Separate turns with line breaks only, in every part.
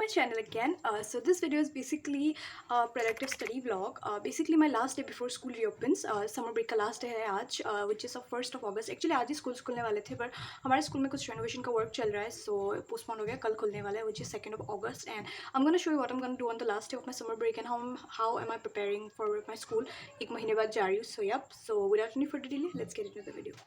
channel again. So this video is basically a productive study vlog. Basically my last day before school reopens. Summer break का last day है आज, which is of 1st of August. Actually आज ही school खुलने वाले थे, पर हमारे school में कुछ renovation का work चल रहा है, so postpone हो गया. कल खुलने वाला है, which is 2nd of August. And I'm gonna show you what I'm gonna do on the last day of my summer break and how am I preparing for my school. एक महीने बाद जा रही हूँ. So yep. So without any further delay, let's get into the video.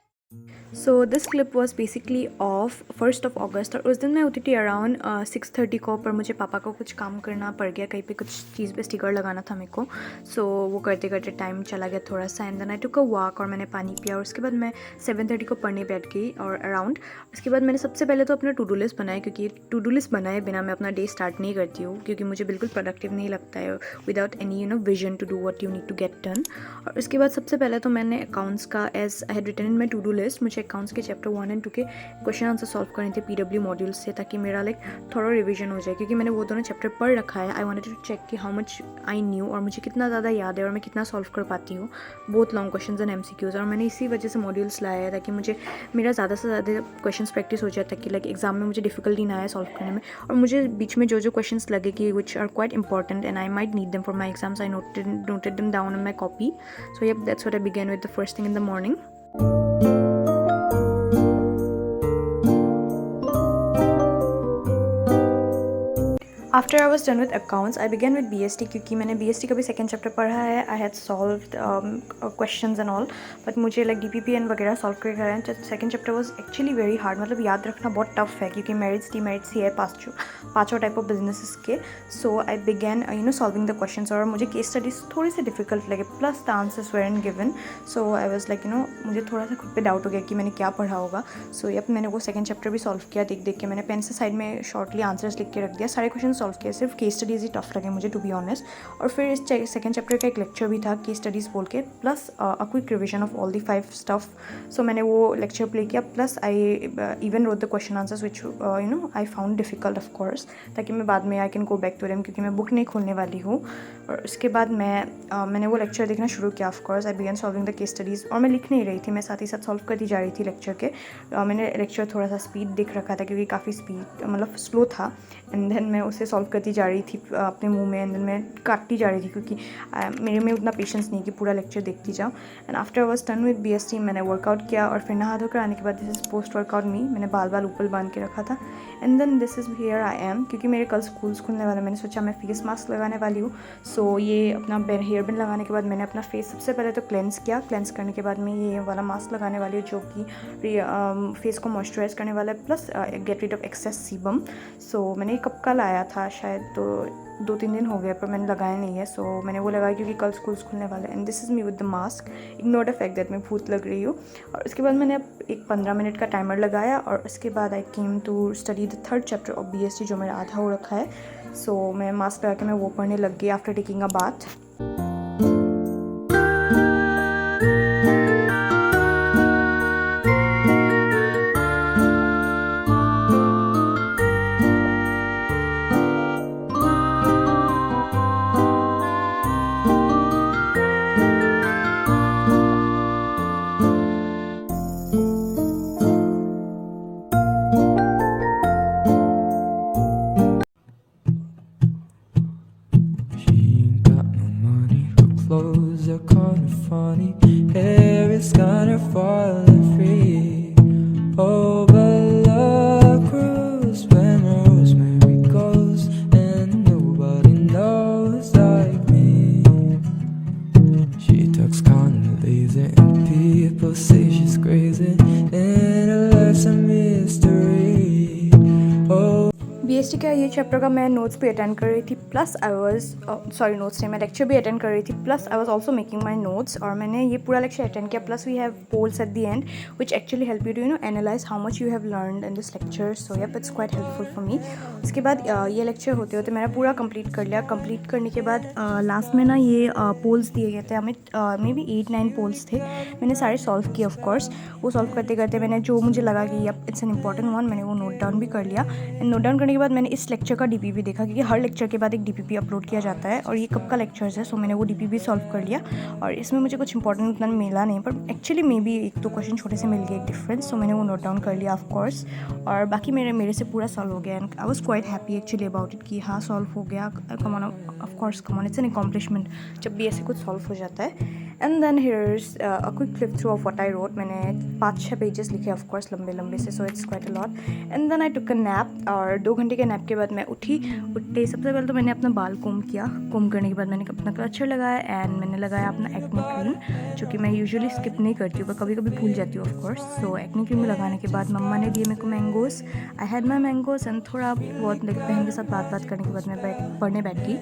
So this clip was basically of 1st of August और उस दिन मैं उठी थी अराउंड 6:30 को, पर मुझे पापा को कुछ काम करना पड़ गया, कहीं पे कुछ चीज़ पे स्टिकर लगाना था मेरे को. सो वो करते करते टाइम चला गया थोड़ा सा. And then I took a walk और मैंने पानी पिया और उसके बाद मैं 7:30 को पढ़ने बैठ गई और अराउंड. उसके बाद मैंने सबसे पहले तो अपना टू डू लिस्ट बनाया, क्योंकि टू डू लिस्ट बनाए बिना मैं अपना डे स्टार्ट नहीं करती हूँ, क्योंकि मुझे बिल्कुल प्रोडक्टिव नहीं लगता है without any vision to do what you need to get done. और उसके बाद सबसे पहले तो मैंने अकाउंट्स का, as I had written in my to do list, मुझे अकाउंट्स के चैप्टर 1 और 2 के क्वेश्चन आंसर सॉल्व करने थे पीडब्ल्यू मॉड्यूल से, ताकि मेरा थोड़ा रिवीजन हो जाए, क्योंकि मैंने वो दोनों चैप्टर पढ़ रखा है. आई वांटेड टू चेक कि हाउ मच आई न्यू और मुझे कितना ज़्यादा याद है और मैं कितना सॉल्व कर पाती हूँ बहुत लॉन्ग क्वेश्चन एंड MCQs. और मैंने इसी वजह से मॉड्यूल्स लाया है, ताकि मुझे मेरा ज़्यादा से ज़्यादा क्वेश्चन प्रैक्टिस हो जाए, ताकि एग्जाम में मुझे डिफिकल्टी ना आए सॉल्व करने में. और मुझे बीच में जो जो क्वेश्चन लगे कि which are quite important and I might need them for my exams, I noted them down on my copy. So yep, that's what I began with the first thing in the morning. After I was done with accounts, I began with BST, क्योंकि मैंने BST का भी second chapter पढ़ा है. I had solved questions and all, but मुझे DPPN वगैरह solve करके कराए हैं. Second chapter was actually very hard, मतलब याद रखना बहुत टफ है, क्योंकि मेरिट्स डीमेरिट्स ही है पाँचों टाइप ऑफ बिजनेसेस के. So I began solving the questions, और मुझे केस स्टडीज थोड़ी सी डिफिकल्ट लगे, plus the answers weren't given. So I was मुझे थोड़ा सा खुद पे डाउट हो गया कि मैंने क्या पढ़ा होगा. सो यप, मैंने वो सेकेंड चैप्टर भी सॉल्व किया देख के. मैंने पेन से साइड में शॉर्टली आंसर्स लिख के रख दिया. सारे क्वेश्चन सॉल्व किया, सिर्फ केस स्टडीज़ ही टफ लगे मुझे, टू बी ऑनेस्ट. और फिर इस सेकेंड चैप्टर का एक लेक्चर भी था केस स्टडीज़ बोल के, plus a quick revision of all the 5 stuff. So मैंने वो लेक्चर प्ले किया, plus I even wrote the question answers which I found difficult of course, ताकि मैं बाद में I can go back to them, क्योंकि मैं बुक नहीं खोलने वाली हूँ. और उसके बाद मैंने वो लेक्चर देखना शुरू किया. Of course I began solving the case studies, और मैं लिख नहीं रही थी, मैं साथ ही साथ सॉल्व करती जा रही थी लेक्चर के. मैंने लेक्चर थोड़ा सा स्पीड दिख रखा था, क्योंकि काफ़ी स्पीड मतलब स्लो था. एंड देन मैं उसे सॉल्व करती जा रही थी अपने मुंह में, एंड देन मैं काटती जा रही थी, क्योंकि मेरे में उतना पेशेंस नहीं कि पूरा लेक्चर देखती जाऊँ. And after was done with BST, मैंने वर्कआउट किया, और फिर नहा धोकर आने के बाद this is post workout me. मैंने बाल ऊपर बांध के रखा था. And then this is here I am, क्योंकि मेरे कल स्कूल्स खुलने वाले, मैंने सोचा मैं फेस मास्क लगाने वाली हूँ. सो ये अपना हेयर बैंड लगाने के बाद मैंने अपना फेस सबसे पहले तो क्लेंस किया. क्लेंस करने के बाद मैं ये वाला मास्क लगाने वाली हूँ, जो कि फेस को मॉइस्चराइज करने वाला है, plus get rid of excess sebum. So मैंने कब का लाया था, शायद तो 2-3 दिन हो गए, पर मैंने लगाया नहीं है. सो मैंने वो लगाया क्योंकि कल स्कूल खुलने वाला है. And this is me with the mask. Ignore the fact that मैं भूत लग रही हूँ. और उसके बाद मैंने एक 15 मिनट का टाइमर लगाया, और उसके बाद I came to study the 3rd chapter of BST, जो मेरा आधा हो रखा है. सो मैं मास्क लगा के मैं वो पढ़ने लग गई after taking a bath.
Clothes are kind of funny, hair is kind of falling free. Oh, but love grows when rosemary goes, and nobody knows like me. She talks kind of lazy, and people say she's crazy, and her life's a mystery. Oh,
BST का ये chapter का मैं notes भी attend कर रही थी, plus I was notes नहीं, मैं लेक्चर भी अटेंड कर रही थी, plus I was also making my notes. और मैंने ये पूरा लेक्चर अटेंड किया, plus we have polls at the end which actually help you to analyse how much you have learned in this lecture. So yup, it's quite helpful for me. उसके बाद ये lecture होते होते मैंने पूरा complete कर लिया. कंप्लीट करने के बाद लास्ट में ना ये पोल्स दिए गए थे हमें, मे बी 8-9 पोल्स थे. मैंने सारे सॉल्व किए. ऑफकोर्स वो सॉल्व करते करते मैंने जो मुझे लगा कि yup it's an important one, मैंने वो नोट डाउन भी कर लिया. एंड नोट डाउन करने के बाद बाद मैंने इस लेक्चर का DPP देखा, क्योंकि हर लेक्चर के बाद एक DPP अपलोड किया जाता है और ये कब का लेक्चर्स है, सो मैंने वो DPP सॉल्व कर लिया। और इसमें मुझे कुछ इंपॉर्टेंट उतना मिला नहीं, पर एक्चुअली मे बी एक दो क्वेश्चन छोटे से मिल गए एक डिफरेंस, सो मैंने वो नोट डाउन कर लिया ऑफ कोर्स। और बाकी मेरे से पूरा सॉल्व हो गया and I was quite happy actually about it कि हाँ सॉल्व हो गया। Come on, of course come on, it's an accomplishment जब भी ऐसे कुछ सॉल्व हो जाता है। And then here's a quick flip through of what I wrote. मैंने 5-6 पेजेस लिखे ऑफ कोर्स लंबे लंबे से, so it's quite a lot. And then I took a nap, और 2 घंटे के नैप के बाद मैं उठते ही सबसे पहले तो मैंने अपना बाल कोम किया। कोम करने के बाद मैंने अपना क्लचर लगाया एंड मैंने लगाया अपना एक्ने क्रीम, जो कि मैं यूजुअली स्किप नहीं करती हूँ पर कभी कभी भूल जाती हूँ of course. So acne cream लगाने के बाद मम्मा ने दिए मेरे को mangoes. I had my mangoes and थोड़ा बहुत बहन के साथ बात करने के बाद मैं पढ़ने बैठ गई।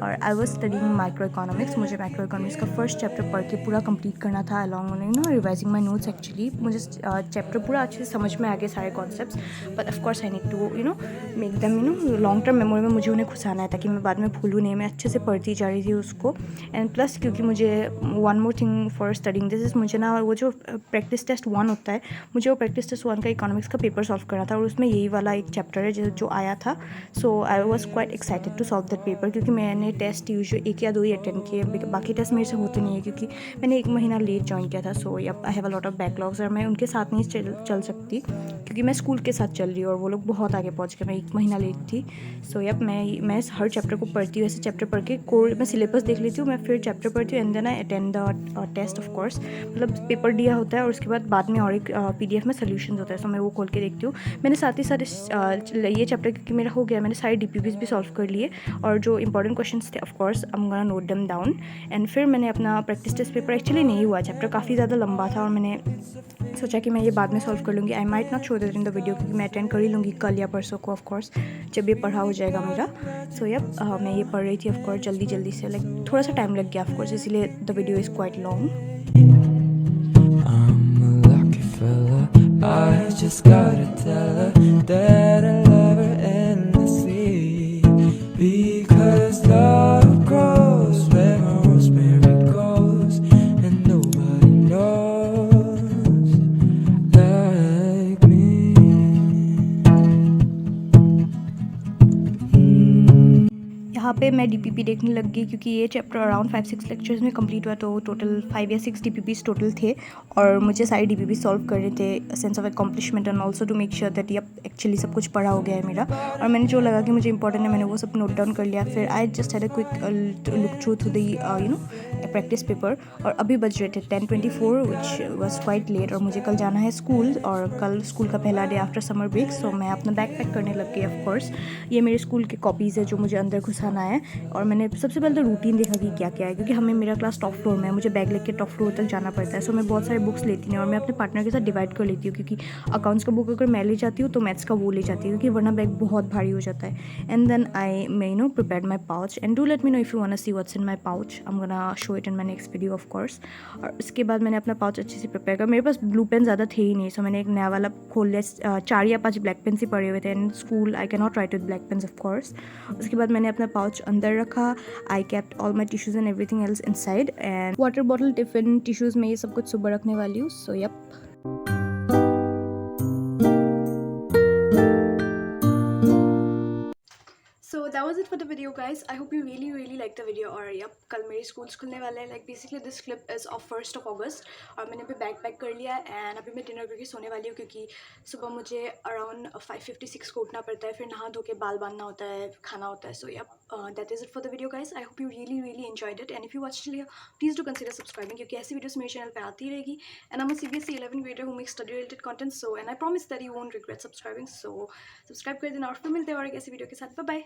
और I was studying micro economics. मुझे माइक्रो इकोनॉमिक्स का फर्स्ट चैप्टर पढ़ के पूरा कंप्लीट करना था, along revising my notes. Actually मुझे चैप्टर पूरा अच्छे से समझ में आ गए सारे concepts, but of course I need to make them long term memory में मुझे उन्हें घुसाना है ताकि मैं बाद में भूलूँ नहीं। मैं अच्छे से पढ़ती जा रही थी उसको। एंड प्लस क्योंकि मुझे one more thing for studying this is, मुझे ना वो जो प्रैक्टिस टेस्ट 1 होता है, मुझे वो प्रैक्टिस टेस्ट 1 का इकोनॉमिक्स का पेपर सॉल्व करना था और उसमें यही वाला एक चैप्टर है जो आया था। So I was quite excited to solve that paper, क्योंकि मैंने टेस्ट यूजुअली 1 या 2 ही अटेंड किए, बाकी टेस्ट मेरे से होते नहीं है क्योंकि मैंने 1 महीना लेट ज्वाइन किया था। So I have a lot of backlogs और मैं उनके साथ नहीं चल सकती क्योंकि मैं स्कूल के साथ चल रही हूँ और वो लोग बहुत आगे पहुँच गए, मैं 1 महीना लेट थी। सो मैं हर चैप्टर को पढ़ती हूँ, ऐसे चैप्टर पढ़ के कोर मैं सिलेबस देख लेती हूँ, मैं फिर चैप्टर पढ़ती हूँ and then I attend the test of course. मतलब पेपर दिया होता है और उसके बाद में और एक PDF में सोल्यूशन होता है, सो मैं वो खोल के देखती हूँ। मैंने साथ ही ये चैप्टर क्योंकि मेरा हो गया, मैंने सारे DPPs भी सॉल्व कर लिए और जो इंपॉर्टेंट क्वेश्चंस थे of course I am gonna note them down. And फिर मैंने अपना प्रैक्टिस टेस्ट पेपर, एक्चुअली नहीं हुआ, चैप्टर काफ़ी ज़्यादा लंबा था और मैंने सोचा कि मैं ये बाद में सॉल्व कर लूँगी। I might not show that in the video क्योंकि मैं अटेंड कर ही लूँगी कल या परसों को ऑफ कोर्स, जब ये पढ़ा हो जाएगा मेरा। सो मैं ये पढ़ रही थी ऑफ कोर्स जल्दी से, लाइक थोड़ा सा टाइम लग गया ऑफ कोर्स, इसीलिए the video is quite long.
I'm a lucky fella. I just gotta tell her that I love her endlessly. Because love grows where rosemary grows, and nobody knows like me.
यहाँ पे मैं DPP देखने लग गई क्योंकि ये chapter around 5-6 lectures में complete हुआ, तो टोटल 5 या 6 DPPs टोटल थे और मुझे सारे DPP सॉल्व करने थे, sense of accomplishment and also to make sure that ये एक्चुअली सब कुछ पढ़ा हो गया है मेरा। और मैंने जो लगा कि मुझे इंपॉर्टेंट है मैंने वो सब नोट डाउन कर लिया। फिर I just had a quick look through the practice paper और अभी बज रहे थे 10:24 विच वॉज क्वाइट लेट और मुझे कल जाना है स्कूल और कल स्कूल का पहला डे आफ्टर समर ब्रेक। सो मैं अपना बैग पैक करने लग गई ऑफ कोर्स। ये मेरे स्कूल के कॉपीज़ है जो मुझे अंदर घुसाना है और मैंने सबसे पहले तो रूटीन देखा कि क्या क्या है, क्योंकि मेरा क्लास टॉप फ्लोर में है, मुझे बैग लेके टॉप फ्लोर तक जाना पड़ता है। सो मैं बहुत सारे बुक्स लेती हूँ और मैं अपने पार्टनर के साथ डिवाइड कर लेती हूँ क्योंकि अकाउंट्स का बुक अगर मैं ले जाती हूँ तो मैथ्स का वो ले जाती हूँ क्योंकि वरना बैग बहुत भारी हो जाता है। एंड देन मैं prepared my pouch and do let me know if you want to see what's in my pouch. I am gonna show it in my next video of course. और उसके बाद मैंने अपना पाउच अच्छे से prepare कर, मेरे पास ब्लू पेन ज़्यादा थे ही नहीं, सो मैंने एक नया वाला खोल लिया। 4 या 5 ब्लैक पेन ही पड़े हुए थे and school I can not right with black pains of course. उसके बाद मैंने अपना पाउच अंदर रखा। I kept all my tissues and everything else inside and water bottle, tiffin, tissues में ये सब कुछ सुबह रखने वाली हूँ। सो So that was it for the video guys. I hope you really liked the video। और कल मेरे स्कूल्स खुलने वाले हैं, like basically this clip is of 1 अगस्त और मैंने अभी बैग पैक कर लिया एंड अभी मैं डिनर करके सोने वाली हूँ क्योंकि सुबह मुझे अराउंड 5:56 को उठना पड़ता है, फिर नहा धो के बाल बांधना होता है, खाना होता है। So that is it for the video guys. I hope you really enjoyed it and if you watch till here please do consider subscribing क्योंकि ऐसी वीडियोस मेरे चैनल पे आती रहेगी। And I am a CBSE 11 grader who makes study related content, so and I promise that you won't regret subscribing। So subscribe कर देना और फिर मिलते हैं और एक ऐसी वीडियो के साथ। Bye bye.